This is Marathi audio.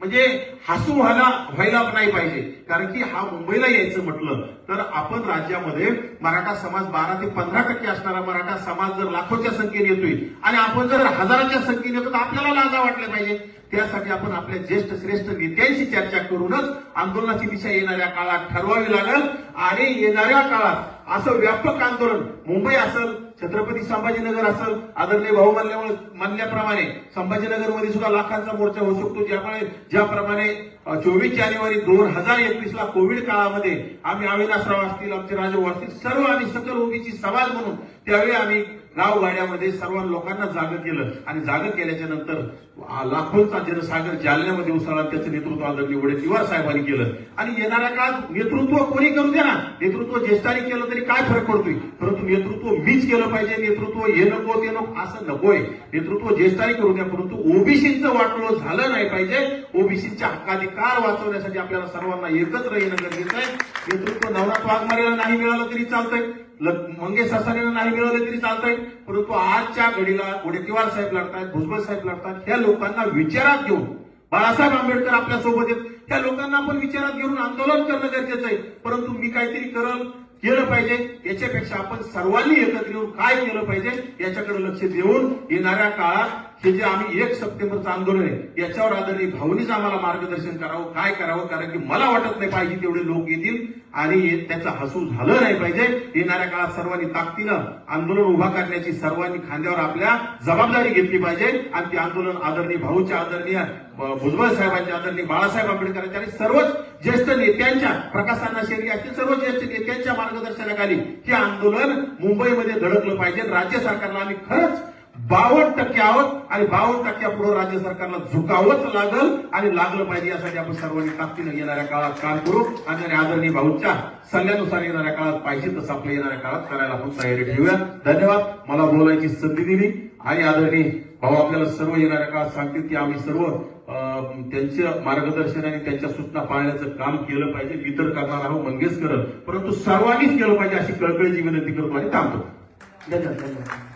म्हणजे हसू व्हायला नाही पाहिजे. कारण की हा मुंबईला यायचं म्हटलं तर आपण राज्यामध्ये मराठा समाज 12 ते 15% असणारा मराठा समाज जर लाखोच्या संख्येने येतोय आणि आपण जर हजाराच्या संख्येने येतो तर आपल्याला लाजा वाटल्या पाहिजे. त्यासाठी आपण आपल्या ज्येष्ठ श्रेष्ठ नेत्यांशी चर्चा करूनच आंदोलनाची दिशा येणाऱ्या काळात ठरवावी लागेल. आणि येणाऱ्या काळात असं व्यापक आंदोलन मुंबई असेल, छत्रपती संभाजीनगर असेल, आदरणीय भाऊ म्हणल्याप्रमाणे संभाजीनगरमध्ये सुद्धा लाखांचा मोर्चा होऊ शकतो. ज्याप्रमाणे 24 जानेवारी 2021 ला कोविड काळामध्ये आम्ही अविनाशराव असतील, आमचे राजभाऊ असतील, सर्व आम्ही सकल ओबीसी समाज म्हणून त्यावेळी आम्ही गावगाड्यामध्ये सर्व लोकांना जागं केलं आणि जागं केल्याच्या नंतर लाखोंचा जनसागर जालन्यामध्ये उसळला. त्याचं नेतृत्व आदरणीय वडेट्टीवार साहेबांनी केलं. आणि येणाऱ्या काळात नेतृत्व कोणी करू द्या ना, नेतृत्व ज्येष्ठांनी केलं तरी काय फरक पडतोय, परंतु नेतृत्व मीच केलं पाहिजे. नेतृत्व हे नको ते नको असं नकोय. नेतृत्व ज्येष्ठांनी करू द्या, परंतु ओबीसीचं वाटलं झालं नाही पाहिजे. ओबीसीच्या हक्काधिकार वाचवण्यासाठी आपल्याला सर्वांना एकत्र येणं गरजेचं आहे. नेतृत्व नवनाथ वाघमारेला नाही मिळालं तरी चालतंय, मंगेश ससानेला नाही मिळालं तरी चालतंय, परंतु आजच्या घडीला वडेट्टीवार साहेब लढतायत, भुजबळ साहेब लढतात. ह्या लोकांना विचारात घेऊन बाळासाहेब आंबेडकर आपल्या सोबत आहेत, त्या लोकांना आपण विचारात घेऊन आंदोलन करणं गरजेचं आहे. परंतु मी काहीतरी केलं पाहिजे याच्यापेक्षा आपण सर्वांनी एकत्र येऊन काय केलं पाहिजे याच्याकडे लक्ष देऊन येणाऱ्या काळात हे जे आम्ही 1 सप्टेंबरचं आंदोलन आहे याच्यावर आदरणीय भाऊनीच आम्हाला मार्गदर्शन करावं, काय करावं. कारण की मला वाटत नाही पाहिजे तेवढे लोक येतील आणि त्याचं हसू झालं नाही पाहिजे. येणाऱ्या काळात सर्वांनी ताकदीनं आंदोलन उभा करण्याची सर्वांनी खांद्यावर आपल्या जबाबदारी घेतली पाहिजे. आणि ते आंदोलन आदरणीय भाऊच्या, आदरणीय भुजबळ साहेबांच्या, आदरणीय बाळासाहेब आंबेडकरांच्या आणि सर्वच ज्येष्ठ नेत्यांच्या, प्रकाश अण्णा शेळके असतील, सर्व ज्येष्ठ नेत्यांच्या मार्गदर्शनाखाली हे आंदोलन मुंबईमध्ये धडकलं पाहिजे. राज्य सरकारला आम्ही खरंच 52% आहोत आणि 52% पुढे राज्य सरकारला झुकावंच लागल आणि लागलं पाहिजे. यासाठी आपण सर्वांनी ताकदीनं येणाऱ्या काळात काम करू आणि आदरणीय भाऊच्या सल्ल्यानुसार येणाऱ्या काळात पाहिजे तसं आपलं येणाऱ्या काळात करायला आपण तयारी ठेवूया. धन्यवाद. मला बोलायची संधी दिली आणि आदरणीय भाऊ आपल्याला सर्व येणाऱ्या काळात सांगतील की आम्ही सर्व त्यांच्या मार्गदर्शनाने त्यांच्या सूचना पाळण्याचं काम केलं पाहिजे. मी तर करणार आहोत, मंगेश करत, परंतु सर्वांनीच केलं पाहिजे अशी कळकळीची विनंती करतो आणि थांबतो. धन्यवाद.